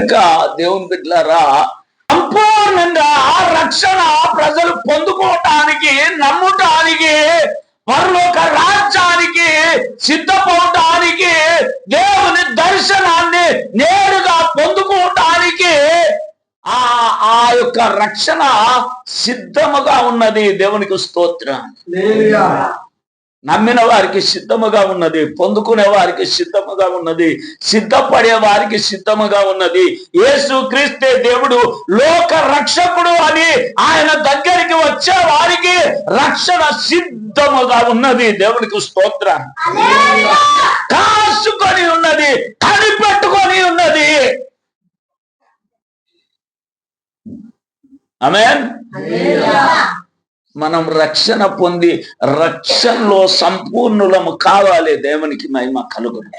ఇంకా దేవుని బిడ్డలారా, సంపూర్ణంగా రక్షణ ప్రజలు పొందుకోవటానికి, నమ్ముటానికి, పరలోక రాజ్యానికి సిద్ధపడటానికి, దేవుని దర్శనాన్ని నేరుగా పొందుకోవటానికి ఆ యొక్క రక్షణ సిద్ధముగా ఉన్నది. దేవునికి స్తోత్రం. నమ్మిన వారికి సిద్ధముగా ఉన్నది, పొందుకునే వారికి సిద్ధముగా ఉన్నది, సిద్ధపడే వారికి సిద్ధముగా ఉన్నది. యేసు క్రీస్తే దేవుడు లోక రక్షకుడు అని ఆయన దగ్గరికి వచ్చే వారికి రక్షణ సిద్ధముగా ఉన్నది. దేవునికి స్తోత్రం. కాసుకొని ఉన్నది, కనిపెట్టుకొని ఉన్నది. ఆమేన్. మనం రక్షణ పొంది రక్షణలో సంపూర్ణులము కావాలి. దేవునికి మహిమ కలుగును.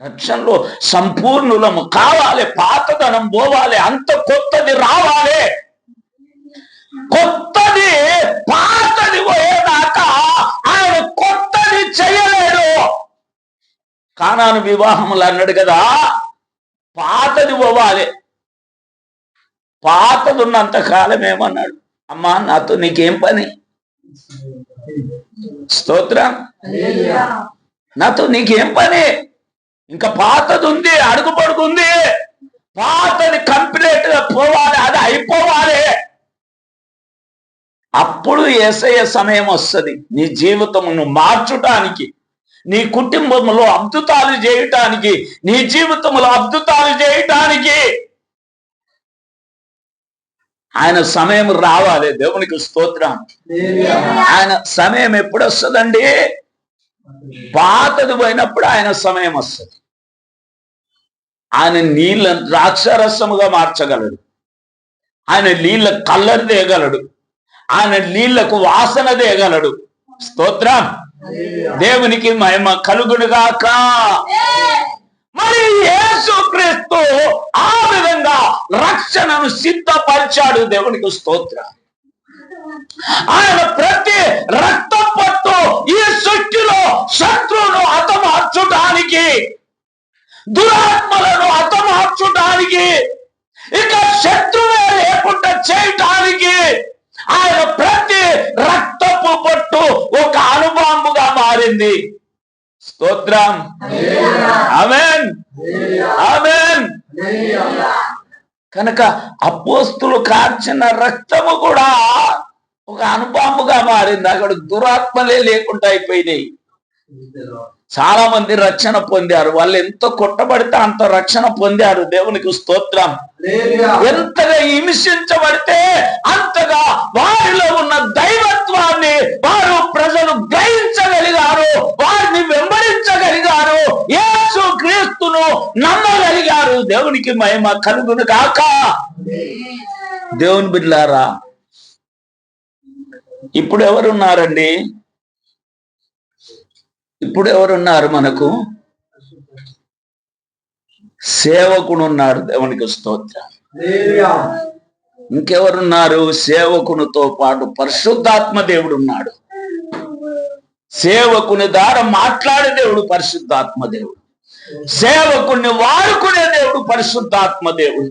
రక్షణలో సంపూర్ణులము కావాలి. పాతదనం పోవాలి, అంత కొత్తది రావాలి. కొత్తది పాతది పోయేదాకా ఆయన కొత్తది చేయలేడు. కానాను వివాహములు అన్నాడు కదా, పాతది పోవాలి. పాతది ఉన్నంత కాలం ఏమన్నాడు, అమ్మా నాతో నీకేం పని? స్తోత్రం. నాతో నీకేం పని? ఇంకా పాతది ఉంది, అడుగు పడుకుంది. పాతది కంప్లీట్ గా పోవాలి, అది అయిపోవాలి. అప్పుడు యేసయ్య సమయం వస్తుంది నీ జీవితమును మార్చడానికి, నీ కుటుంబంలో అద్భుతాలు చేయటానికి, నీ జీవితంలో అద్భుతాలు చేయటానికి ఆయన సమయం రావాలి. దేవునికి స్తోత్రం. ఆయన సమయం ఎప్పుడు వస్తుందండి? పాతది పోయినప్పుడు ఆయన సమయం వస్తుంది. ఆయన నీళ్ళను ద్రాక్షరసముగా మార్చగలడు. ఆయన నీళ్ళ కలర్ తేగలడు. ఆయన నీళ్లకు వాసన తేగలడు. స్తోత్రం. దేవునికి మహిమ కలుగునుగాక. మరి యేసు క్రీస్తు ఆ విధంగా రక్షణను సిద్ధపరిచాడు. దేవునికి స్తోత్రం. ఆయన ప్రతి రక్తపట్టు ఈ సృష్టిలో శత్రువును హతమార్చడానికి, దురాత్మలను హతమార్చడానికి, ఇక శత్రువే లేకుండా చేయటానికి ఆయన ప్రతి రక్తపు పట్టు ఒక అనుభవముగా మారింది. స్తోత్రం. ఆమేన్, ఆమేన్. కనుక అపోస్తులు కార్చిన రక్తము కూడా ఒక అనుభవముగా మారింది. అక్కడ దురాత్మలే లేకుండా అయిపోయినాయి. చాలా మంది రక్షణ పొందారు. వాళ్ళు ఎంత కొట్టబడితే అంత రక్షణ పొందారు. దేవునికి స్తోత్రం. ఎంతగా హింసించబడితే అంతగా వారిలో ఉన్న దైవత్వాన్ని వారు ప్రజలు గ్రహించగలిగారు, వారిని వెంబడించగలిగారు, యేసు క్రీస్తును నమ్మగలిగారు. దేవునికి మహిమ కలుగును గాక. దేవుని బిడ్డలారా, ఇప్పుడు ఎవరున్నారండి? ఇప్పుడు ఎవరున్నారు మనకు? సేవకుడు ఉన్నాడు. దేవునికి స్తోత్రం. ఇంకెవరున్నారు? సేవకునితో పాటు పరిశుద్ధాత్మ దేవుడు ఉన్నాడు. సేవకుని ద్వారా మాట్లాడే దేవుడు పరిశుద్ధాత్మ దేవుడు. సేవకుని వాడుకునే దేవుడు పరిశుద్ధాత్మ దేవుడు.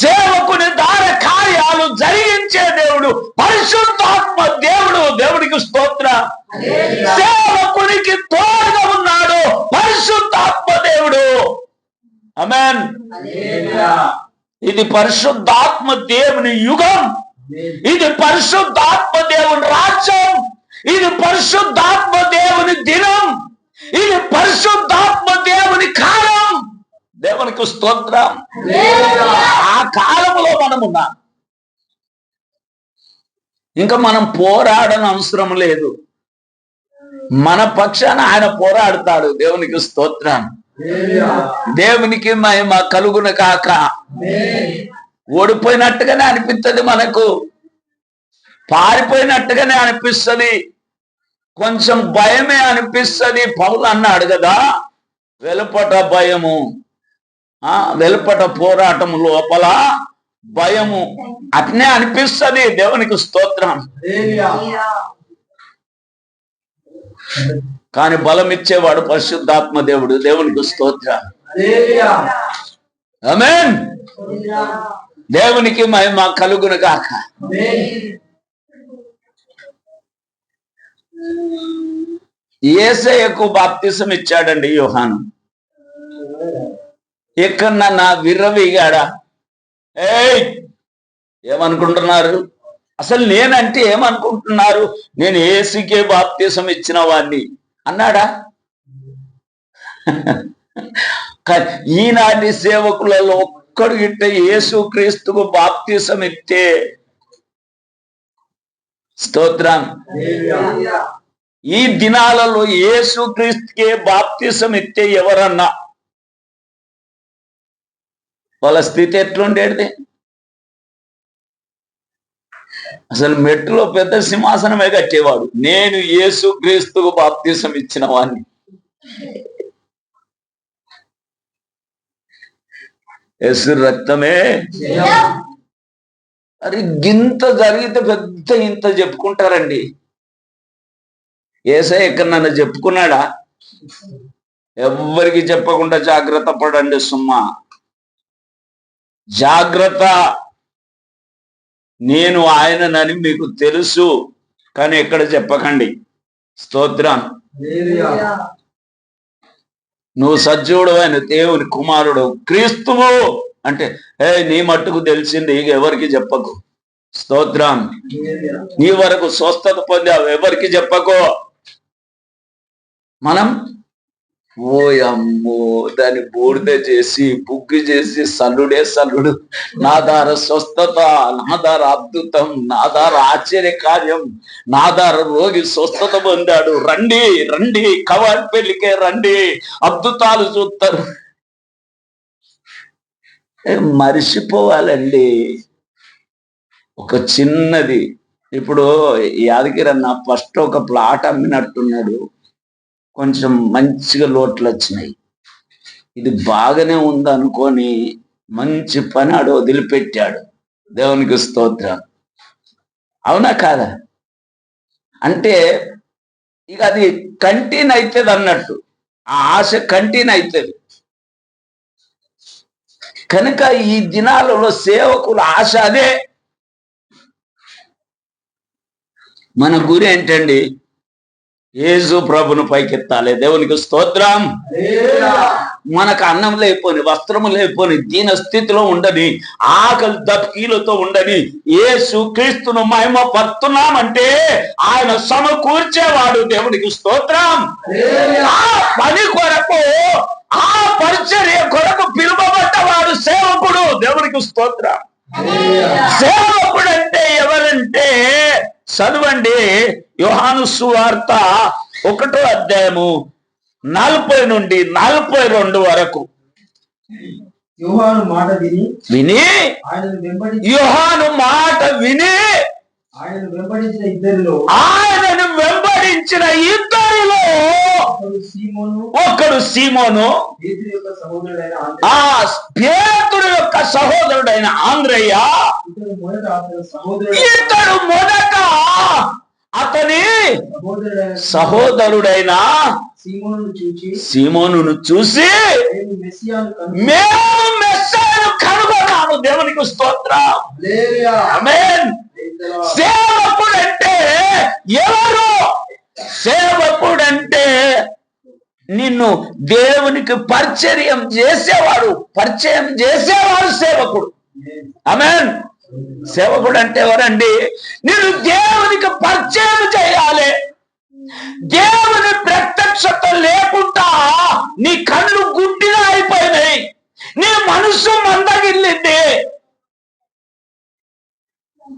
సేవకుని ద్వారా కార్యాలు జరిగించే దేవుడు పరిశుద్ధాత్మ దేవుడు. దేవుడికి స్తోత్రం. సేవకునికి తోడుగా ఉన్నాడు పరిశుద్ధాత్మ దేవుడు. ఆమేన్. ఇది పరిశుద్ధాత్మ దేవుని యుగం. ఇది పరిశుద్ధాత్మ దేవుని రాజ్యం. ఇది పరిశుద్ధాత్మ దేవుని దినం. ఇది పరిశుద్ధాత్మ దేవుని కాలం. దేవునికి స్తోత్రం. ఆ కాలంలో మనం ఉన్నాం. ఇంకా మనం పోరాడని అవసరం లేదు. మన పక్షాన ఆయన పోరాడతాడు. దేవునికి స్తోత్రం. దేవునికి మహిమ కలుగును కాక. ఓడిపోయినట్టుగానే అనిపిస్తుంది, మనకు పారిపోయినట్టుగానే అనిపిస్తుంది, కొంచెం భయమే అనిపిస్తుంది. పౌలు అన్నాడు కదా, వెలుపట భయము, వెలుపట పోరాటము, లోపల భయము. అట్నే అనిపిస్తుంది. దేవునికి స్తోత్రం. కానీ బలం ఇచ్చేవాడు పరిశుద్ధాత్మ దేవుడు. దేవునికి స్తోత్రం. ఆమేన్. దేవునికి మహిమ కలుగును గాక. యేసయ్యకు బాప్తిసం ఇచ్చాడండి యోహాను. ఎక్కడన్నా విర్రవీగాడా? ఏమనుకుంటున్నారు? అసలు నేనంటే ఏమనుకుంటున్నారు? నేను యేసుకే బాప్తిసం ఇచ్చిన వాడిని అన్నాడా? ఈనాటి సేవకులలో ఒక్కడు ఇట్ట యేసు క్రీస్తుకు బాప్తిసం ఇస్తే స్తోత్రం. ఈ దినాలలో యేసు క్రీస్తుకే బాప్తిసం ఇస్తే ఎవరన్నా వాళ్ళ స్థితి ఎట్లుండేది? అసలు మెట్టులో పెద్ద సింహాసనమే కట్టేవాడు. నేను యేసు క్రీస్తుకు బాప్తిసం ఇచ్చిన వాడిని. యేసు రక్తమే. అది గింత జరిగితే పెద్ద ఇంత చెప్పుకుంటారండి. యేసయ్య ఎక్కడ నన్ను చెప్పుకున్నాడా? ఎవ్వరికి చెప్పకుండా జాగ్రత్త పడండి సుమ్మా, జాగ్రత్త. నేను ఆయననని మీకు తెలుసు, కానీ ఎక్కడ చెప్పకండి. స్తోత్రం. నువ్వు సజీవుడు అయిన దేవుని కుమారుడు క్రీస్తువు అంటే నీ మట్టుకు తెలిసింది, ఎవరికి చెప్పకు. స్తోత్రం. నీ వరకు స్వస్థత పొందావు, ఎవరికి చెప్పకో. మనం ఓయమ్మో దాన్ని బూడిద చేసి బుగ్గి చేసి సల్లుడే సల్లుడు, నా ద్వారా స్వస్థత, నా ద్వారా అద్భుతం, నా ద్వారా ఆశ్చర్య కార్యం, నా ద్వారా రోగి స్వస్థత పొందాడు, రండి రండి కవాడి పెళ్లికే రండి, అద్భుతాలు చూస్తారు. మరిచిపోవాలండి. ఒక చిన్నది, ఇప్పుడు యాదగిరి అన్న ఫస్ట్ ఒక ప్లాట్ అమ్మినట్టున్నాడు, కొంచెం మంచిగా లోట్లు వచ్చినాయి. ఇది బాగానే ఉందనుకొని మంచి పని ఆడు వదిలిపెట్టాడు. దేవునికి స్తోత్రం. అవునా కాదా? అంటే ఇక అది కంటిన్యూ అవుతుంది అన్నట్టు, ఆ ఆశ కంటిన్యూ అవుతుంది. కనుక ఈ దినాలలో సేవకుల ఆశ అదే. మన గురి ఏంటండి? యేసు ప్రభును పైకెత్తాలి. దేవునికి స్తోత్రం. మనకు అన్నం లేకపోని, వస్త్రము లేకపోని, దీన స్థితిలో ఉండని, ఆకలి దప్కీలతో ఉండని యేసు క్రీస్తును మహిమ పడుతున్నామంటే ఆయన సమకూర్చేవాడు. దేవునికి స్తోత్రం. ఆ పని కొరకు, ఆ పరిచర్య కొరకు పిలువబడ్డవాడు సేవకుడు. దేవునికి స్తోత్రం. సేవకుడు అంటే ఎవరంటే, చదవండి యోహాను సువార్త 1వ అధ్యాయము 40 నుండి 42 వరకు. యోహాను మాట విని యోహాను మాట విని ఆయనను వెంబడించిన ఇద్దరిలో ఒకడు సీమోను, పేతురు యొక్క సహోదరుడైన ఆంద్రయ్య. ఇతడు మొదట అతని సహోదరుడైన సీమోనును చూసి మేము మెస్సీయను కనుగొన్నాము. దేవునికి స్తోత్రం. ఆమేన్. సేవకుడంటే ఎవరు? సేవకుడంటే నిన్ను దేవునికి పరిచయం చేసేవాడు సేవకుడు. ఆమేన్. సేవకుడు అంటే ఎవరండి? నిన్ను దేవునికి పరిచయం చేయాలి. దేవుని ప్రత్యక్షత లేకుండా నీ కళ్ళు గుడ్డిగా అయిపోయినాయి, నీ మనసు మందగిల్లింది.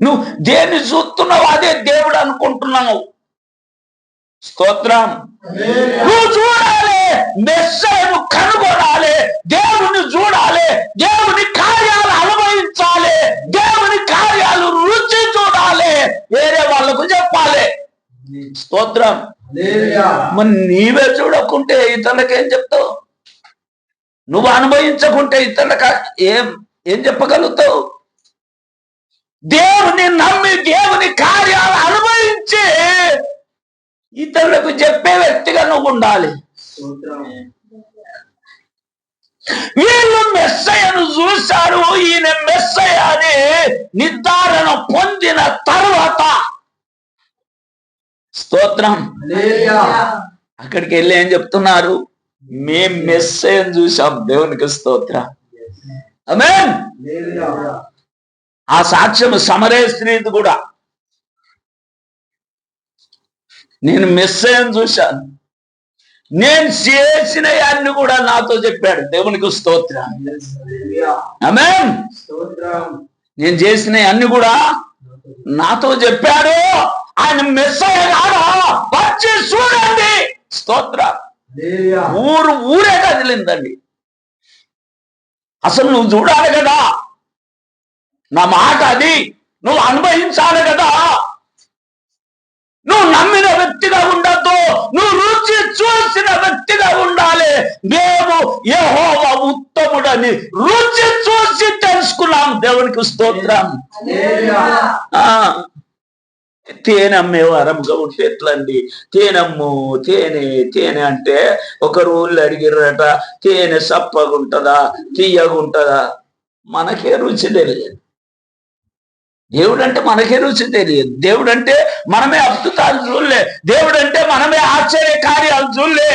నువ్వు దేన్ని చూస్తున్నావు అదే దేవుడు అనుకుంటున్నావు. స్తోత్రం. నువ్వు చూడాలి, మెస్సీయను కనుగొనాలి, దేవుని చూడాలి, దేవుని కార్యాలు అనుభవించాలి, దేవుని కార్యాలు రుచి చూడాలి, వేరే వాళ్ళకు చెప్పాలి. స్తోత్రం. మరి నీవే చూడకుంటే ఇతరులకేం చెప్తావు? నువ్వు అనుభవించకుంటే ఇతరులకు ఏం చెప్పగలుగుతావు? దేవుని నమ్మి దేవుని కార్యాలు అనుభవించి ఇతరులకు చెప్పే వ్యక్తిగా నువ్వు ఉండాలి. వీళ్ళు మెస్సీయను అని నిర్ధారణ పొందిన తర్వాత స్తోత్రం అక్కడికి వెళ్ళి ఏం చెప్తున్నారు? మేం మెస్సేజ్ చూసాం. దేవునికి స్తోత్రం. ఆమేన్. ఆ సాక్ష్యం సమరే స్త్రీది కూడా, నేను మెస్సేజ్ చూశాను, నేను చేసిన అన్ని కూడా నాతో చెప్పాడు. దేవునికి స్తోత్రం. ఆమేన్. నేను చేసిన అన్ని కూడా నాతో చెప్పాడు. ఆయన మెస్సయ్య కాదా? వచ్చి చూడండి. స్తోత్రం. ఊరే కదిలిందండి. అసలు నువ్వు చూడాలి కదా, నా మాట అది నువ్వు అనుభవించాలి కదా. నువ్వు నమ్మిన వ్యక్తిగా ఉండద్దు, నువ్వు రుచి చూసిన వ్యక్తిగా ఉండాలి. మేము యెహోవా ఉత్తముడని రుచి చూసి తెలుసుకున్నాం. దేవునికి స్తోత్రం. తేనె అమ్మే వారముగా ఉంటే ఎట్లండి? తేనెమ్ము తేనె తేనె అంటే ఒకరు ఊళ్ళో అడిగిరట, తేనె సప్పగుంటదా తీయగుంటదా? మనకే రుచి తెలియదు. దేవుడు అంటే మనకే రుచి తెలియదు. దేవుడు అంటే మనమే అద్భుతాలు చూడలే. దేవుడు అంటే మనమే ఆశ్చర్య కార్యాలు చూడలే.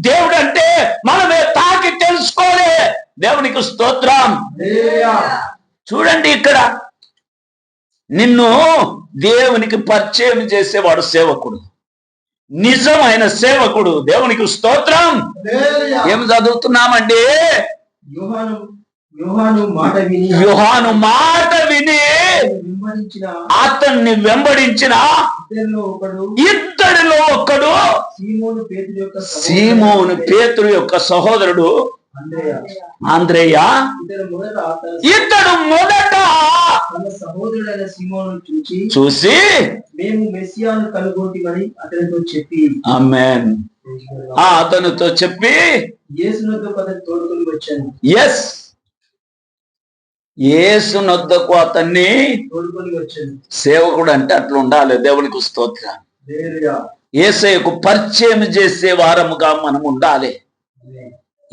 దేవుడు అంటే మనమే తాకి తెలుసుకోలే. దేవునికి స్తోత్రం. చూడండి, ఇక్కడ నిన్ను దేవునికి పరిచయం చేసేవాడు సేవకుడు, నిజమైన సేవకుడు. దేవునికి స్తోత్రం. ఏం చదువుతున్నామండి? యోహాను మాట విని అతన్ని వెంబడించిన ఇద్దరిలో ఒకడు సీమోను పేతురు యొక్క సహోదరుడు ఆంద్రేయ. ఇతడు మొదట సహోదరుడైన సీమోను చూసి మేము మెస్సియాను కనుగొంటిమని అతనితో చెప్పి, ఆమేన్, అతనితో చెప్పి యేసునొద్దకు అతన్ని తోడుకొని వచ్చాను. ఎస్, యేసునొద్దకు అతన్ని తోడుకొని వచ్చాను. సేవకుడు అంటే అట్లా ఉండాలి. దేవునికి స్తోత్రం. యేసయ్యకు పరిచయం చేసే వారముగా మనం ఉండాలి.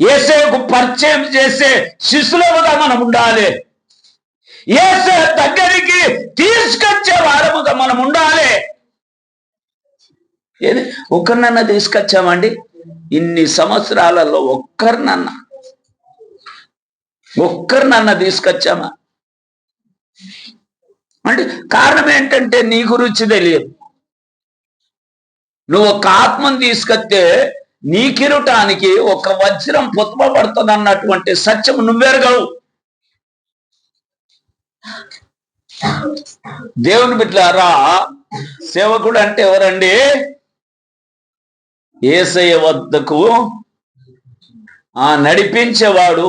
యేసయ్యకు పరిచయం చేసే శిష్యులుగా మనం ఉండాలి. యేసయ్య దగ్గరికి తీసుకొచ్చే వారముగా మనం ఉండాలి. ఏది ఒక్కరినన్నా తీసుకొచ్చామండి? ఇన్ని సంవత్సరాలలో ఒక్కరినన్నా తీసుకొచ్చామా? అంటే కారణం ఏంటంటే నీ గురించి తెలియదు. నువ్వు ఒక ఆత్మను తీసుకొస్తే నీ కిరీటానికి ఒక వజ్రం పొత్తపడుతుంది అన్నటువంటి సత్యం నువ్వెరగవు. దేవుని బిడ్డలారా, సేవకుడు అంటే ఎవరండి? యేసయ్య వద్దకు నడిపించేవాడు,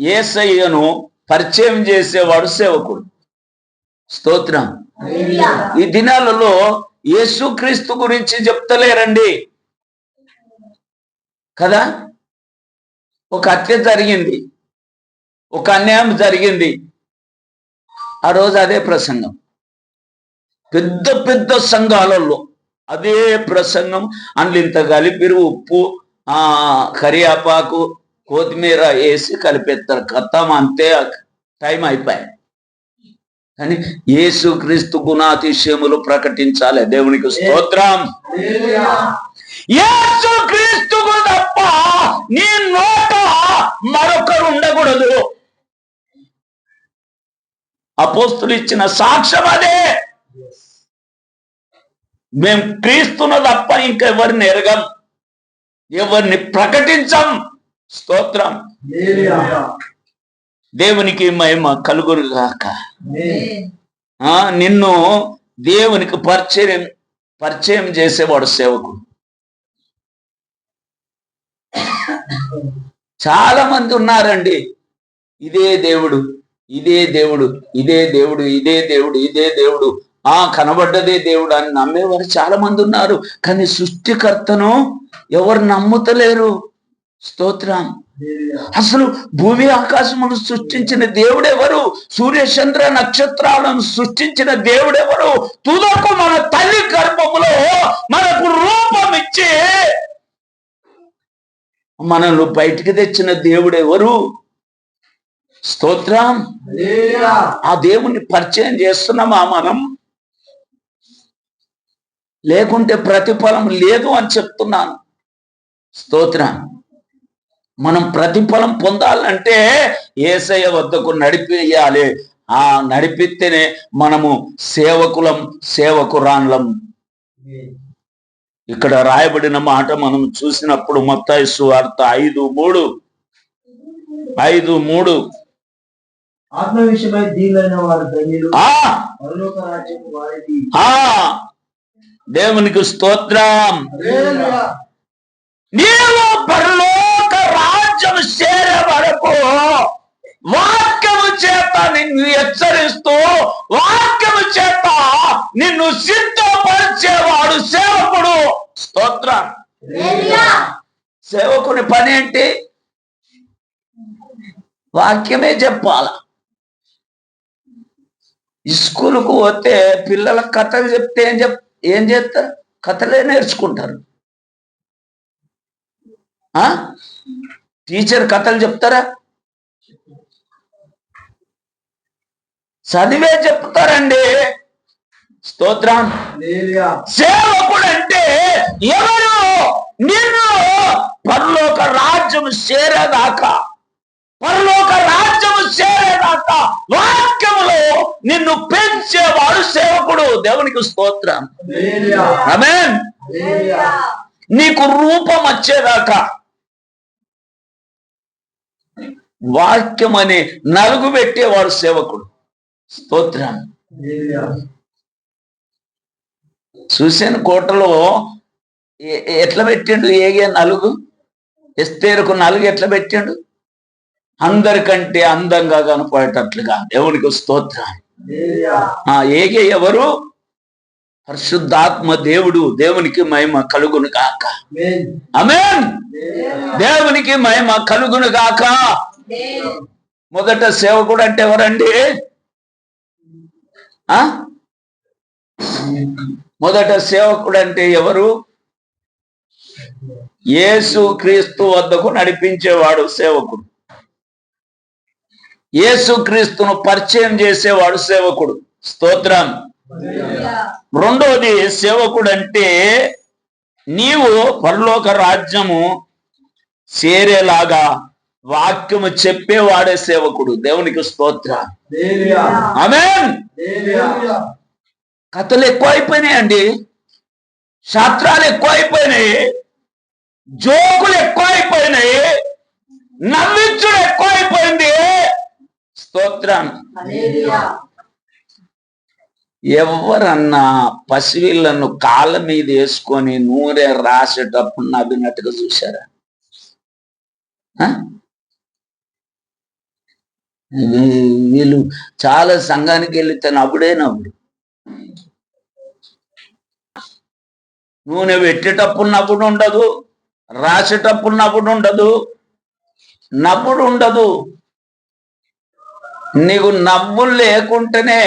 యేసయ్యను పరిచయం చేసేవాడు సేవకుడు. స్తోత్రం. ఈ దినాలలో యేసుక్రీస్తు గురించి చెప్తలేరండి కదా. ఒక హత్య జరిగింది, ఒక అన్యాయం జరిగింది, ఆ రోజు అదే ప్రసంగం. పెద్ద పెద్ద సంఘాలలో అదే ప్రసంగం. అందులో ఇంత కలిపిరు, ఉప్పు, కరియాపాకు, కొత్తిమీర వేసి కలిపేస్తారు. కథం అంతే, టైం అయిపోయాయి. కానీ యేసుక్రీస్తు గుణాతిశయములు ప్రకటించాలి. దేవునికి స్తోత్రం. యేసుక్రీస్తుకు తప్ప నీ నోట మరొకరు ఉండకూడదు. అపోస్తులు ఇచ్చిన సాక్ష్యం అదే. మేము క్రీస్తును తప్ప ఇంకెవరిని ఎరగం, ఎవరిని ప్రకటించం. స్తోత్రం. దేవునికి మహిమ కలుగురుగాక. నిన్ను దేవునికి పరిచయం చేసేవాడు సేవకుడు. చాలా మంది ఉన్నారండి, ఇదే దేవుడు, ఇదే దేవుడు, ఇదే దేవుడు, ఇదే దేవుడు, ఇదే దేవుడు, కనబడ్డదే దేవుడు అని నమ్మేవారు చాలా మంది ఉన్నారు. కానీ సృష్టికర్తను ఎవరు నమ్ముతలేరు. స్తోత్రం. అసలు భూమి ఆకాశమును సృష్టించిన దేవుడెవరు? సూర్యచంద్ర నక్షత్రాలను సృష్టించిన దేవుడెవరు? తుదకు మన తల్లి గర్భములో మనకు రూపం ఇచ్చి మనల్ని బయటికి తెచ్చిన దేవుడెవరు? స్తోత్రం. ఆ దేవుణ్ణి పరిచయం చేస్తున్నామా మనం? లేకుంటే ప్రతిఫలం లేదు అని చెప్తున్నాను. స్తోత్రం. మనం ప్రతిఫలం పొందాలంటే యేసయ్య వద్దకు నడిపియాలి. ఆ నడిపిస్తేనే మనము సేవకులం, సేవకురాన్లం. ఇక్కడ రాయబడిన మాట మనం చూసినప్పుడు మత్తయి సువార్త 5:3 ఆత్మ విషయమై దీనులైన వారు ధన్యులు, పరలోక రాజ్యము వారిది. దేవునికి స్తోత్రం. నీవు పరలోక రాజ్యం చేరే వరకు వాక్యము చేత నిన్ను హెచ్చరిస్తూ, వాక్యము చేత నిన్ను సిద్ధపరిచేవాడు సేవకుడు. స్తోత్రం. సేవకుని పని ఏంటి? వాక్యమే చెప్పాల. స్కూలుకు పోతే పిల్లలకు కథలు చెప్తే ఏం చేస్తారు? కథలే నేర్చుకుంటారు. టీచర్ కథలు చెప్తారా? చదివే చెప్తారండి. స్తోత్రం. సేవకుడు అంటే ఎవరు? నిన్ను పరలోక రాజ్యం చేరేదాకా, పరలోక రాజ్యం చేరేదాకా వాక్యములో నిన్ను పెంచేవాడు సేవకుడు. దేవునికి స్తోత్రం. ఆమేన్. నీకు రూపం వచ్చేదాకా వాక్యం అని నలుగు పెట్టేవాడు సేవకుడు. స్తోత్రం. చూసాను కోటలో ఎట్లా పెట్టిండు ఏగే నలుగు, ఎస్తేరుకు నలుగు ఎట్లా పెట్టిండు? అందరికంటే అందంగా కనపడేటట్లుగా. దేవునికి స్తోత్రం. ఏగే ఎవరు? పరిశుద్ధాత్మ దేవుడు. దేవునికి మహిమ కలుగును గాక. ఆమేన్. దేవునికి మహిమ కలుగును గాక. మొదట సేవకుడు అంటే ఎవరండి? మొదట సేవకుడు అంటే ఎవరు? యేసు క్రీస్తు వద్దకు నడిపించేవాడు సేవకుడు. యేసు క్రీస్తును పరిచయం చేసేవాడు సేవకుడు. స్తోత్రం. రెండోది, సేవకుడు అంటే నీవు పరలోక రాజ్యము చేరేలాగా వాక్యము చెప్పేవాడే సేవకుడు. దేవునికి స్తోత్రం. ఆమేన్. కథలు ఎక్కువ అయిపోయినాయండి, శాస్త్రాలు ఎక్కువ అయిపోయినాయి, జోకులు ఎక్కువ అయిపోయినాయి, నవ్వించుడు ఎక్కువ అయిపోయింది. స్తోత్రం. ఎవరన్నా పసివిళ్ళను కాళ్ళ మీద వేసుకొని నూనె రాసేటప్పుడు నవ్వినట్టుగా చూశారా? వీళ్ళు చాలా సంఘానికి వెళితే నవ్వుడే నవ్వుడు. నూనె పెట్టేటప్పుడు నవ్వుడు ఉండదు, రాసేటప్పుడు నవ్వుడు ఉండదు, నవ్వుడు ఉండదు. నీకు నవ్వు లేకుంటేనే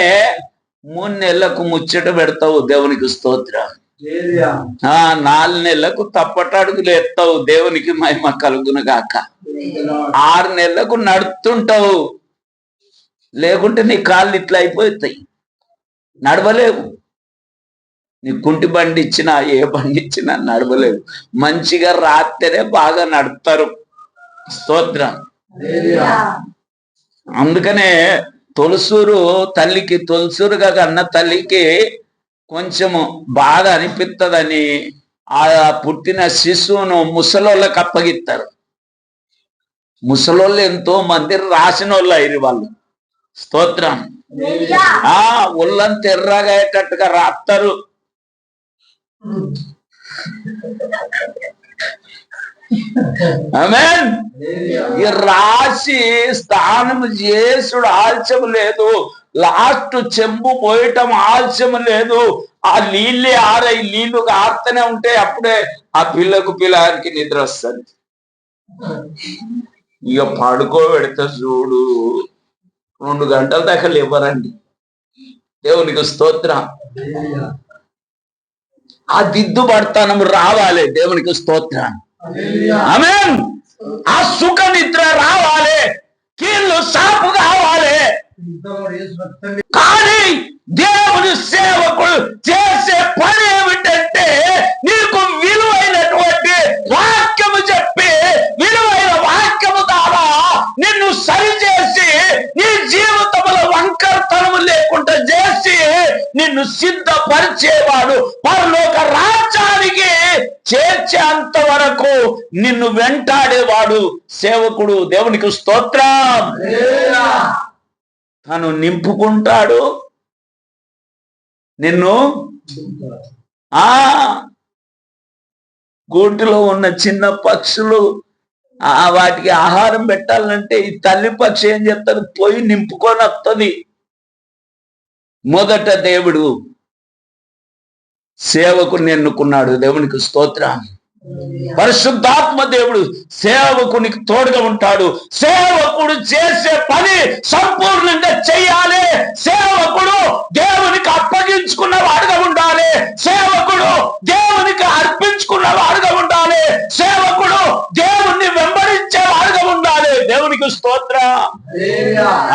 3 నెలలకు ముచ్చట పెడతావు. దేవునికి స్తోత్రం. 4 నెలలకు తప్పటడుగులు ఎత్తావు. దేవునికి మహిమ కలుగును గాక. 6 నెలలకు నడుతుంటావు. లేకుంటే నీ కాళ్ళు ఇట్లా అయిపోతాయి, నడవలేవు. నీ కుంటి బండి ఇచ్చినా ఏ బండి ఇచ్చినా నడవలేవు. మంచిగా రాత్తేనే బాగా నడుపుతారు. స్తోత్రం. అందుకనే తొలసూరు తల్లికి, తొలసూరుగా కన్న తల్లికి కొంచెము బాధ అనిపిస్తుందని ఆ పుట్టిన శిశువును ముసలోళ్ళకి అప్పగిస్తారు. ముసలోళ్ళు ఎంతో మంది రాసిన వాళ్ళు అయ్యి వాళ్ళు. స్తోత్రం. ఒళ్ళంతా ఎర్రగా అయ్యేటట్టుగా రాస్తారు. ఆమేన్. ఈ రాసి స్నానం చేసుడు ఆలస్యం లేదు, లాస్ట్ చెంబు పోయటం ఆలస్యం లేదు. ఆ నీళ్ళే ఆరై నీళ్లు ఆరుతూనే ఉంటే అప్పుడే ఆ పిల్లకి నిద్ర వస్తుంది. ఇక పడుకోబెడితే చూడు 2 గంటల దాకా లేవరండి. దేవునికి స్తోత్రం. ఆ దిద్దుబడతనం రావాలి. దేవునికి స్తోత్రం. ఆమేన్. ఆ సుఖ నిద్ర రావాలి. కీళ్ళు సాపు కావాలి. కానీ దేవుని సేవకుడు చేసే పని ఏమిటంటే నీకు విలువైనటువంటి వాక్యము చెప్పి, విలువైన వాక్యము ద్వారా నిన్ను సరిచేసి, నీ జీవితంలో వంకరతనము లేకుండా చేసి నిన్ను సిద్ధపరిచేవాడు, పరలోక రాజ్యానికి చేర్చేంత వరకు నిన్ను వెంటాడేవాడు సేవకుడు. దేవునికి స్తోత్రం. తను నింపుకుంటాడు నిన్ను. గూటిలో ఉన్న చిన్న పక్షులు వాటికి ఆహారం పెట్టాలంటే ఈ తల్లి పక్షి ఏం చెప్తారు? పోయి నింపుకొని వస్తుంది. మొదట దేవుడు సేవకుని ఎన్నుకున్నాడు. దేవునికి స్తోత్రం. పరిశుద్ధాత్మ దేవుడు సేవకునికి తోడుగా ఉంటాడు. సేవకుడు చేసే పని సంపూర్ణంగా చెయ్యాలి. సేవకుడు దేవునికి అప్పగించుకున్న వాడుగా ఉండాలి. సేవకుడు దేవునికి అర్పించుకున్న వాడుగా ఉండాలి. సేవకుడు దేవుణ్ణి వెంబడించే వాడుగా ఉండాలి. దేవునికి స్తోత్రం.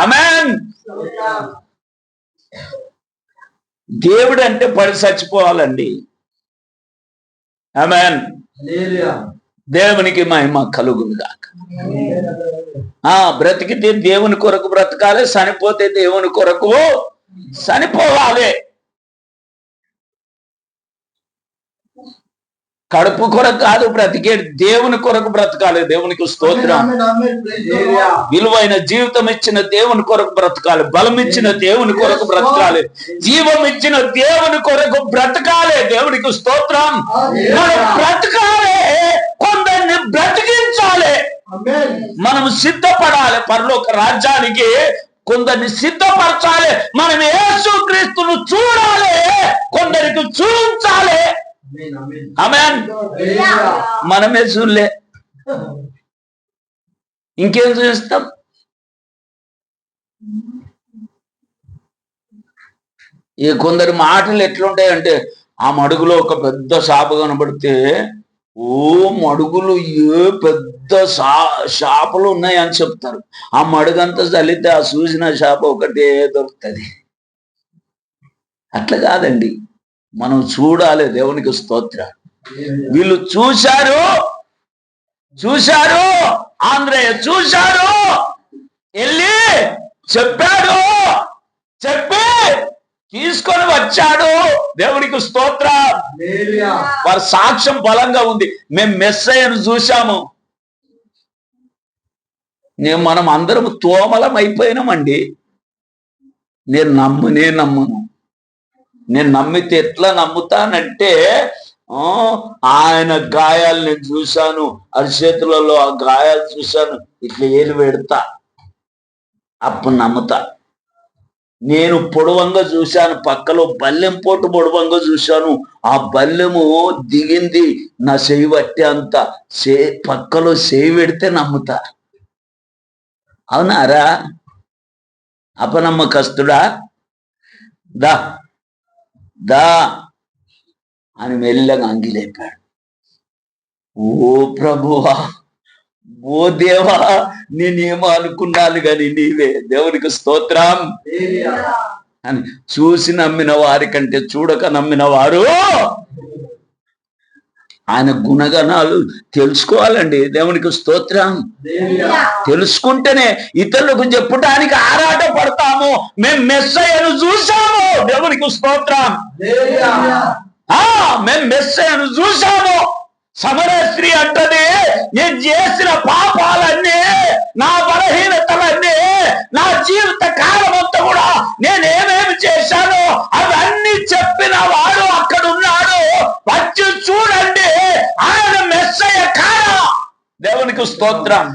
ఆమేన్. దేవుడు అంటే పడి చచ్చిపోవాలండి. ఆమేన్. దేవునికి మహిమ కలుగును గాక. బ్రతికితే దేవుని కొరకు బ్రతకాలి, చనిపోతే దేవుని కొరకు చనిపోవాలి. కడుపు కొరకు కాదు బ్రతికే, దేవుని కొరకు బ్రతకాలి. దేవునికి స్తోత్రం. విలువైన జీవితం ఇచ్చిన దేవుని కొరకు బ్రతకాలి. బలం ఇచ్చిన దేవుని కొరకు బ్రతకాలి. జీవం ఇచ్చిన దేవుని కొరకు బ్రతకాలి. దేవునికి స్తోత్రం. మనం బ్రతకాలి, కొందరిని బ్రతికించాలి. మనం సిద్ధపడాలి పరలోక రాజ్యానికి. కొందరిని సిద్ధపరచాలి. మనం యేసుక్రీస్తును చూడాలి, కొందరికి చూపించాలి. ఆమేన్. మనమే చూడలే, ఇంకేం చూస్తాం? ఈ కొందరి మాటలు ఎట్లుంటాయంటే, ఆ మడుగులో ఒక పెద్ద షాపు కనబడితే, మడుగులు పెద్ద షాపులు ఉన్నాయని చెప్తారు. ఆ మడుగంతా చల్లితే ఆ చూసిన షాపు ఒకటే దొరుకుతుంది. అట్లా కాదండి, మనం చూడాలి. దేవునికి స్తోత్రం. వీళ్ళు చూశారు, ఆంధ్రయ్య చూశారు, వెళ్ళి చెప్పాడు, చెప్పి తీసుకొని వచ్చాడు. దేవునికి స్తోత్రం. వారి సాక్ష్యం బలంగా ఉంది. మేము మెస్సయ్యను చూశాము. మనం అందరం తోమలం అయిపోయినామండి. నేను నమ్మను. నేను నమ్మితే ఎట్లా నమ్ముతానంటే, ఆయన గాయాలు నేను చూశాను, అరిచేతులలో ఆ గాయాలు చూశాను, ఇట్లా ఏలు పెడతా, అప్పుడు నమ్ముతా. నేను పొడవంగా చూశాను, పక్కలో బల్లెం పోటు పొడవంగా చూశాను, ఆ బల్లెము దిగింది నా చెయ్యి పట్టే అంత, పక్కలో చెయ్యి పెడితే నమ్ముతా. అవునారా? అపనమ్మకస్తుడా? దా అని మెల్లగా అంగిలేపాడు. ఓ ప్రభువా, ఓ దేవా, నేనేమో అనుకున్నాను కానీ నీవే. దేవునికి స్తోత్రం. అని చూసి నమ్మిన వారి కంటే చూడక నమ్మిన వారు ఆయన గుణగణాలు తెలుసుకోవాలండి. దేవునికి స్తోత్రం. తెలుసుకుంటేనే ఇతరులకు చెప్పడానికి ఆరాట పడతాము. మేము మెస్సయ్యను చూసాము. దేవునికి స్తోత్రం. మేము మెస్సయ్యను చూసాము. సమరయ స్త్రీ అంటది, నేను చేసిన పాపాలన్నీ, నా బలహీనతలన్నీ, నా జీవిత కాలం అంతా కూడా నేనేమేమి చేశానో అవన్నీ చెప్పిన వాడు అక్కడ ఉన్నాడు, వచ్చి చూడండి, ఆయన మెస్సయ్య కాదా? దేవునికి స్తోత్రం.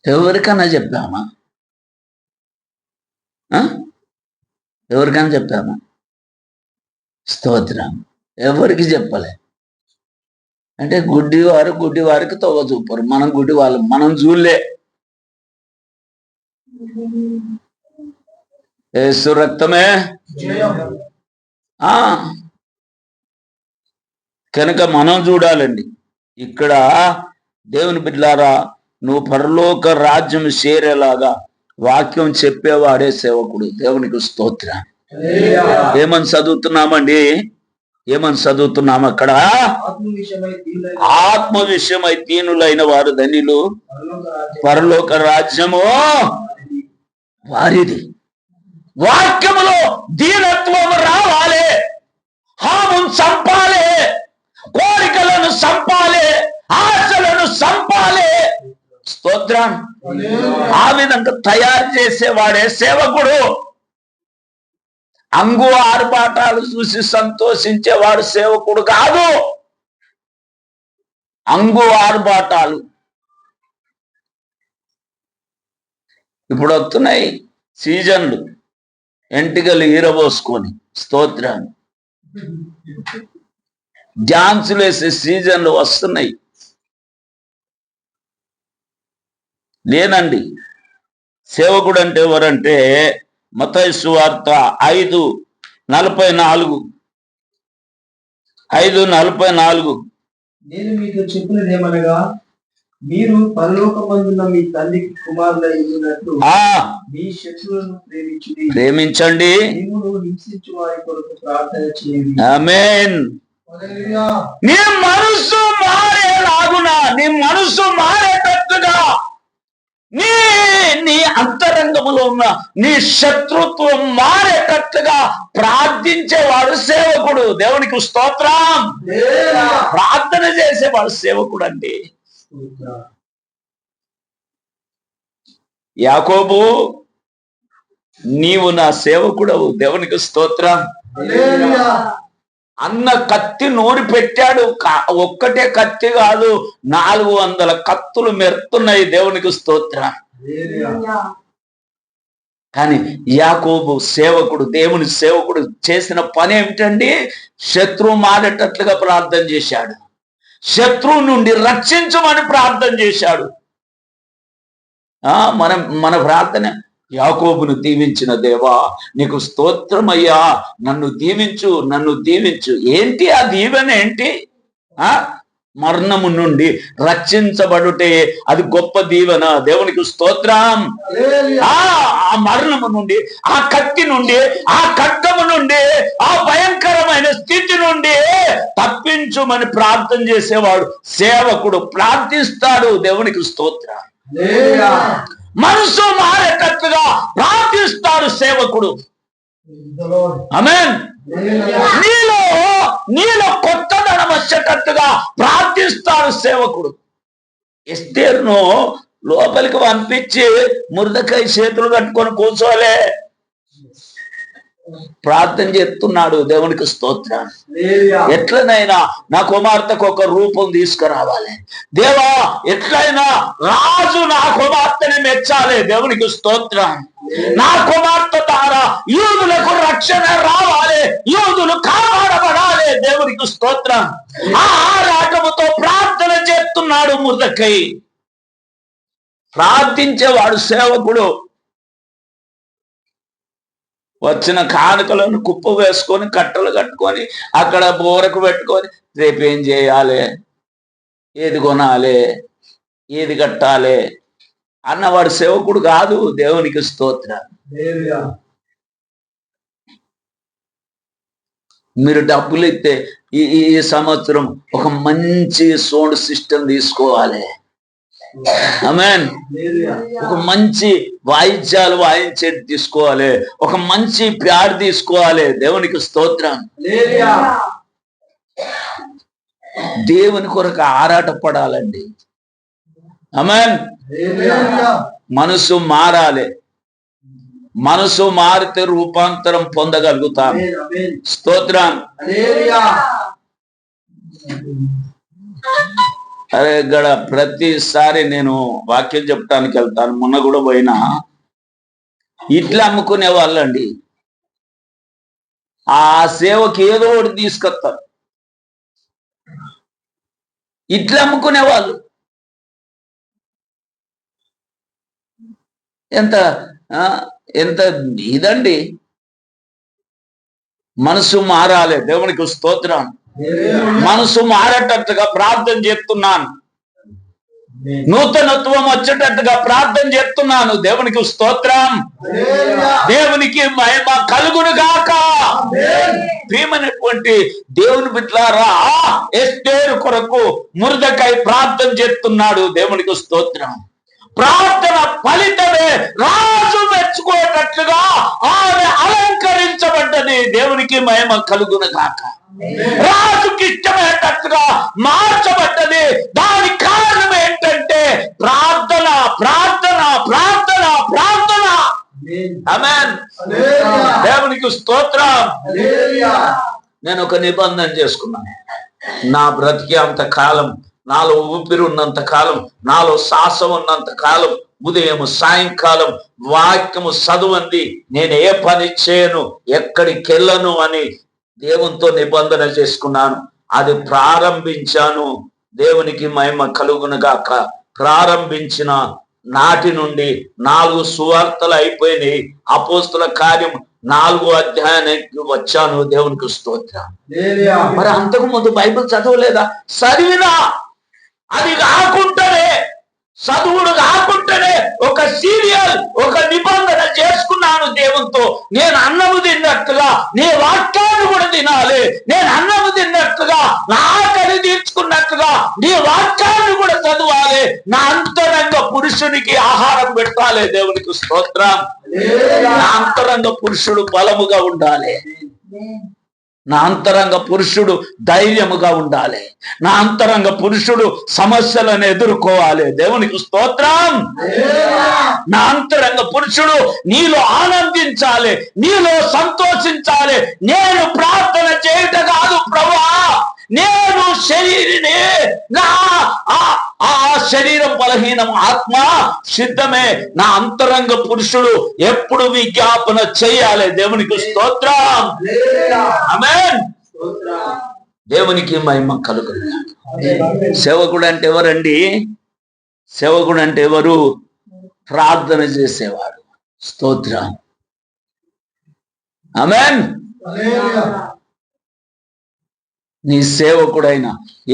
ఎవరికన్నా చెప్పామా? ఎవరికైనా చెప్పామా? స్తోత్రం. ఎవరికి చెప్పలే. అంటే గుడ్డి వారికి తవ్వ చూపరు. మనం గుడ్డి వాళ్ళు, మనం చూడలే. యేసు రక్తమే. కనుక మనం చూడాలండి. ఇక్కడ దేవుని బిడ్డలారా, నువ్వు పరలోక రాజ్యం చేరేలాగా వాక్యం చెప్పేవాడే సేవకుడు. దేవునికి స్తోత్రం. ఏమని చదువుతున్నామండి? ఏమని చదువుతున్నాం అక్కడ? ఆత్మ విషయమై దీనులైన వారు ధన్యులు, పరలోక రాజ్యము వారిది. వాక్యములో దీనత్వం రావాలి, హామును చంపాలి, కోరికలను చంపాలి, ఆశలను చంపాలి. స్తోత్రం. ఆ విధంగా తయారు చేసేవాడే సేవకుడు. అంగు ఆర్భాటాలు చూసి సంతోషించేవాడు సేవకుడు కాదు. అంగు ఆర్భాటాలు ఇప్పుడు వస్తున్నాయి, సీజన్లు, ఎంటికలు ఈరబోసుకొని. స్తోత్రం. డాన్సులు వేసే సీజన్లు వస్తున్నాయి. లేనండి, సేవకుడు అంటే ఎవరంటే మత్తయి సువార్త 5:44 నేను మీతో చెప్పినదేమనగా, మీరు పరలోకమందున్న మీ తండ్రికి కుమారులైనట్లు మీ శత్రువులను ప్రేమించండి, మిమ్మును హింసించు వారి కొరకు ప్రార్థన చేయండి. ఆమేన్. నీ మనసు మారేలాగునా, నీ మనసు మారేటట్టుగా నీ అంతరంగంలో ఉన్న నీ శత్రుత్వం మారేటట్టుగా ప్రార్థించేవాడు సేవకుడు. దేవునికి స్తోత్రం. ప్రార్థన చేసేవాడు సేవకుడు అండి. యాకోబు, నీవు నా సేవకుడవు. దేవునికి స్తోత్రం. అన్న కత్తి నూరి పెట్టాడు. ఒక్కటే కత్తి కాదు, 400 కత్తులు మెరుతున్నాయి. దేవునికి స్తోత్రం. కానీ యాకోబు సేవకుడు, దేవుని సేవకుడు చేసిన పని ఏమిటండి? శత్రువు మారేటట్లుగా ప్రార్థన చేశాడు. శత్రువు నుండి రక్షించమని ప్రార్థన చేశాడు. మన ప్రార్థన, యాకోబును దీవించిన దేవా నీకు స్తోత్రమయ్యా, నన్ను దీవించు, నన్ను దీవించు. ఏంటి ఆ దీవెన? ఏంటి? మరణము నుండి రక్షించబడుటే అది గొప్ప దీవెన. దేవునికి స్తోత్రం. ఆ మరణము నుండి, ఆ కత్తి నుండి, ఆ ఖడ్గము నుండి, ఆ భయంకరమైన స్థితి నుండి తప్పించుమని ప్రార్థన చేసేవాడు సేవకుడు. ప్రార్థిస్తాడు. దేవునికి స్తోత్రం. మనసు మారేటట్టుగా ప్రార్థిస్తాడు సేవకుడు. ఆమేన్. నీలో కొత్తదనం వచ్చేటట్టుగా ప్రార్థిస్తాడు సేవకుడు. ఎస్తేరును లోపలికి పంపించి మురదకాయ చేతులు కట్టుకొని కూర్చోలే, ప్రార్థన చేస్తున్నాడు. దేవునికి స్తోత్రం. ఎట్లనైనా నా కుమార్తెకు ఒక రూపం తీసుకురావాలి. దేవా, ఎట్లయినా రాజు నా కుమార్తెని మెచ్చాలి. దేవునికి స్తోత్రం. నా కుమార్తె ద్వారా యూదులకు రక్షణ రావాలి, యూదులు కాపాడబడాలి. దేవునికి స్తోత్రం. ఆ ఆరాటముతో ప్రార్థన చేస్తున్నాడు మురదకై. ప్రార్థించేవాడు సేవకుడు. వచ్చిన కానుకలను కుప్ప వేసుకొని, కట్టలు కట్టుకొని, అక్కడ బోరకు పెట్టుకొని, రేపేం చేయాలి, ఏది కొనాలి, ఏది కట్టాలి అన్నవాడు సేవకుడు కాదు. దేవునికి స్తోత్రం. మీరు డబ్బులు ఇస్తే ఈ సంవత్సరం ఒక మంచి సౌండ్ సిస్టమ్ తీసుకోవాలి. ఆమేన్. ఒక మంచి వాయిద్యాలు వాయించేది తీసుకోవాలి, ఒక మంచి ప్యాడ్ తీసుకోవాలి. దేవునికి స్తోత్రం. దేవుని కొరకు ఆరాట పడాలండి. ఆమేన్. మనసు మారాలి. మనసు మారితే రూపాంతరం పొందగలుగుతాం. స్తోత్రం. అరే ఇక్కడ ప్రతిసారి నేను వాక్యం చెప్పడానికి వెళ్తాను. మొన్న కూడా పోయినా ఇట్లా అమ్ముకునే వాళ్ళండి. ఆ సేవకి ఏదో ఒకటి తీసుకొస్తారు. ఇట్లా అమ్ముకునే వాళ్ళు ఎంత ఇదండి. మనసు మారాలి. దేవునికి స్తోత్రం. మనసు మారేటట్టుగా ప్రార్థన చేస్తున్నాను. నూతనత్వం వచ్చేటట్టుగా ప్రార్థన చేస్తున్నాను. దేవునికి స్తోత్రం, దేవునికి మహిమ కలుగును గాక. ప్రియమైనటువంటి దేవుని బిడ్డలారా, ఎస్తేరు కొరకు ముర్దెకై ప్రార్థన చేస్తున్నాడు. దేవునికి స్తోత్రం. ప్రార్థన ఫలితమే రాజు మెచ్చుకోటట్లుగా ఆమె అలంకరించబడ్డది. దేవునికి మహిమ కలుగును గాక. రాజుకి ఇష్టమయ్యేటట్టుగా మార్చబడ్డది. దాని కారణం ఏంటంటే ప్రార్థన, ప్రార్థన, ప్రార్థన, ప్రార్థన. ఆమేన్. దేవునికి స్తోత్రం. నేను ఒక నిబంధన చేసుకున్నాను. నా బ్రతికి అంత కాలం, నాలో ఊపిరి ఉన్నంత కాలం, నాలో శ్వాస ఉన్నంత కాలం, ఉదయం సాయంకాలం వాక్యము చదువండి, నేను ఏ పని చేయను, ఎక్కడికి వెళ్ళను అని దేవునితో నిబంధన చేసుకున్నాను. అది ప్రారంభించాను. దేవునికి మహిమ కలుగును గాక. ప్రారంభించిన నాటి నుండి 4 సువార్తలు అయిపోయినాయి. అపోస్తుల కార్యం 4వ అధ్యాయానికి వచ్చాను. దేవునికి స్తోత్రం. మరి అంతకు ముందు బైబిల్ చదవలేదా? చదివినా అది కాకుండానే, చదువుడు కాకుండానే ఒక సీరియల్, ఒక నిబంధన చేసుకున్నాను దేవునితో. నేను అన్నము తిన్నట్టుగా నీ వాక్యాన్ని కూడా తినాలి. నేను అన్నము తిన్నట్టుగా నా ఆకలి తీర్చుకున్నట్టుగా నీ వాక్యాన్ని కూడా చదవాలి. నా అంతరంగ పురుషునికి ఆహారం పెట్టాలి. దేవునికి స్తోత్రం. నా అంతరంగ పురుషుడు బలముగా ఉండాలి. నా అంతరంగ పురుషుడు ధైర్యముగా ఉండాలి. నా అంతరంగ పురుషుడు సమస్యలను ఎదుర్కోవాలి. దేవునికి స్తోత్రం. నా అంతరంగ పురుషుడు నీలో ఆనందించాలి, నీలో సంతోషించాలి. నేను ప్రార్థన చేయట కాదు ప్రభువా, నేను శరీరిని, నా ఆ శరీరం బలహీనం, ఆత్మ సిద్ధమే. నా అంతరంగ పురుషుడు ఎప్పుడు విజ్ఞాపన చేయాలి. దేవునికి స్తోత్రం. ఆమేన్. దేవునికి మహిమ కలుగును. సేవకుడు అంటే ఎవరండి? సేవకుడు అంటే ఎవరు? ప్రార్థన చేసేవాడు. స్తోత్రం. ఆమేన్. నీ సేవకుడైన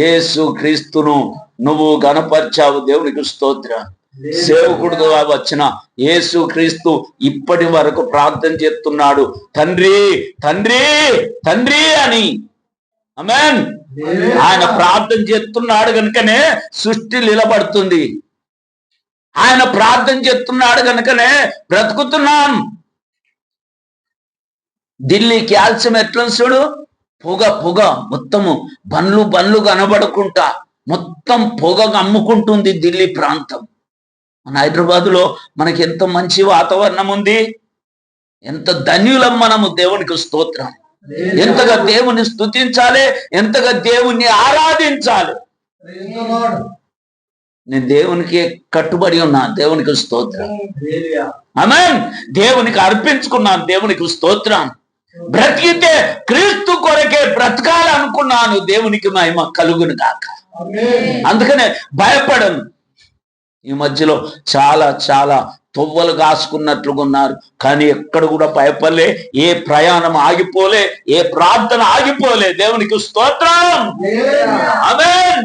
యేసు క్రీస్తును నువ్వు గణపరిచావు. దేవునికి స్తోత్రం. సేవకుడుగా వచ్చిన యేసు క్రీస్తు ఇప్పటి వరకు ప్రార్థన చేస్తున్నాడు, తండ్రి తండ్రి తండ్రి అని. ఆమేన్. ఆయన ప్రార్థన చేస్తున్నాడు కనుకనే సృష్టి నిలబడుతుంది. ఆయన ప్రార్థన చేస్తున్నాడు కనుకనే బ్రతుకుతున్నాం. ఢిల్లీ కాల్షియం ఎట్లా చూడు, పొగ పొగ, మొత్తము బండ్లు కనబడుకుంటా మొత్తం పొగగా అమ్ముకుంటుంది ఢిల్లీ ప్రాంతం. మన హైదరాబాదులో మనకి ఎంత మంచి వాతావరణం ఉంది, ఎంత ధన్యులం మనము. దేవునికి స్తోత్రం. ఎంతగా దేవుని స్తుతించాలి, ఎంతగా దేవుణ్ణి ఆరాధించాలి. నేను దేవునికి కట్టుబడి ఉన్నా. దేవునికి స్తోత్రం. ఆమేన్. దేవునికి అర్పించుకున్నాను. దేవునికి స్తోత్రం. బ్రతికితే క్రీస్తు కొరకే బ్రతకాలనుకున్నాను. దేవునికి మహిమ కలుగును గాక. అందుకనే భయపడను. ఈ మధ్యలో చాలా చాలా తొవ్వలు కాసుకున్నట్లుగా ఉన్నారు, కానీ ఎక్కడ కూడా భయపడలే. ఏ ప్రయాణం ఆగిపోలే, ఏ ప్రార్థన ఆగిపోలే. దేవునికి స్తోత్రం. ఆమేన్.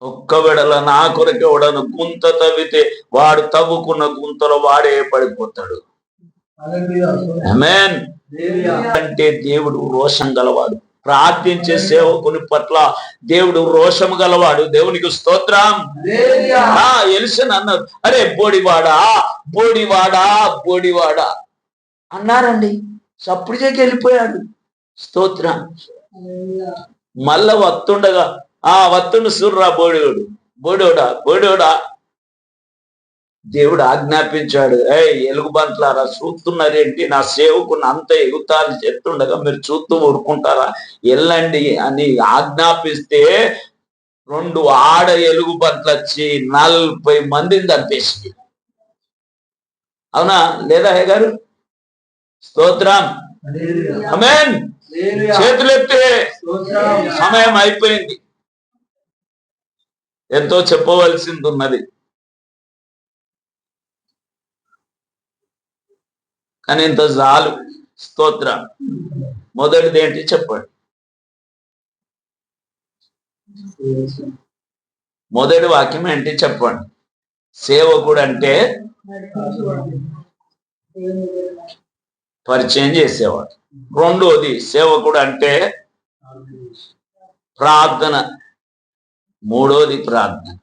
ఒక్క వెడల నా కొరకే వాడను గుంత తవ్వితే వాడు తవ్వుకున్న గుంతలో వాడే పడిపోతాడు. ఆమేన్. అంటే దేవుడు రోషం గలవాడు. ప్రార్థించే సేవకుని పట్ల దేవుడు రోషము గలవాడు. దేవునికి స్తోత్రం. ఎలిసన్ అన్నారు, అరే బోడివాడా బోడివాడా బోడివాడా అన్నారండి. సప్పుడు చేకి వెళ్ళిపోయాడు. స్తోత్రం. మళ్ళా వత్తుండగా వత్తుండు సుర్రా బోడివాడు బోడోడా బోడోడా. దేవుడు ఆజ్ఞాపించాడు, ఎలుగుబంట్లారా చూస్తున్నారేంటి, నా సేవకుని అంత ఎగుతాలు చెప్తుండగా మీరు చూస్తూ ఊరుకుంటారా, వెళ్ళండి అని ఆజ్ఞాపిస్తే 2 ఆడ ఎలుగుబంట్లు వచ్చి 40 మందిని చంపేసింది. అవునా లేదా అయ్య గారు? స్తోత్రం. ఆమేన్. చేతులెత్తే సమయం అయిపోయింది. ఎంతో చెప్పవలసింది ఉన్నది, కానీ ఇంత చాలు. స్తోత్రం. మొదటిది ఏంటి చెప్పండి? మొదటి వాక్యం ఏంటి చెప్పండి. సేవకుడు అంటే పరిచయం చేసేవాడు. రెండోది సేవకుడు అంటే ప్రార్థన. మూడోది ప్రార్థన.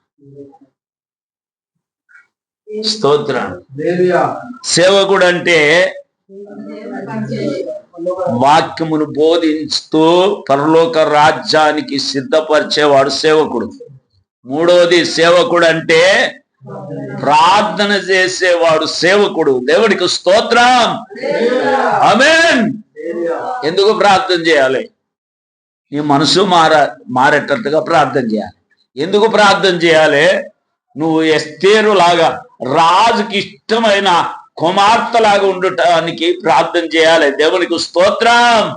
స్తోత్రం. సేవకుడు అంటే వాక్యమును బోధించుతూ పరలోక రాజ్యానికి సిద్ధపరిచేవాడు సేవకుడు. మూడోది సేవకుడు అంటే ప్రార్థన చేసేవాడు సేవకుడు. దేవుడికి స్తోత్రం. ఆమేన్. ఎందుకు ప్రార్థన చేయాలి? నీ మనసు మారేటట్టుగా ప్రార్థన చేయాలి. ఎందుకు ప్రార్థన చేయాలి? నువ్వు ఎస్తేరు లాగా రాజుకి ఇష్టమైన కుమార్తెలాగా ఉండటానికి ప్రార్థన చేయాలి. దేవునికి స్తోత్రం.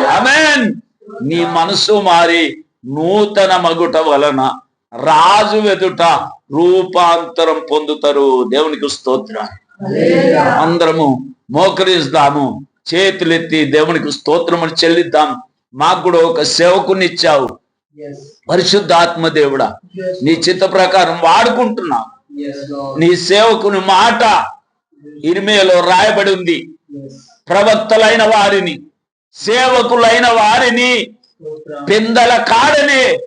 ఆమేన్. నీ మనసు మారి నూతన మగుట వలన రాజు ఎదుట రూపాంతరం పొందుతారు. దేవునికి స్తోత్రం. అందరము మోకరిస్తాము, చేతులెత్తి దేవునికి స్తోత్రములు చెల్లిద్దాం. మాకు కూడా ఒక సేవకుని ఇచ్చావు పరిశుద్ధాత్మ దేవుడా, నీ చిత్త ప్రకారం వాడుకుంటున్నావు. నీ సేవకుని మాట ఇర్మీయాలో రాయబడి ఉంది. ప్రవక్తలైన వారిని, సేవకులైన వారిని పెందల కాడనే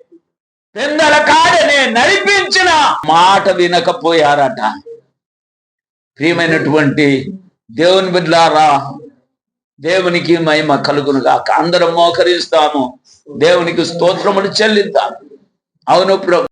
నడిపించిన మాట వినకపోయారట. ప్రియమైనటువంటి దేవుని బిడ్డలారా, దేవునికి మహిమ కలుగును గాక. అందరం మోకరిస్తాము, దేవునికి స్తోత్రములు చెల్లిద్దాం. అవును ప్రభు.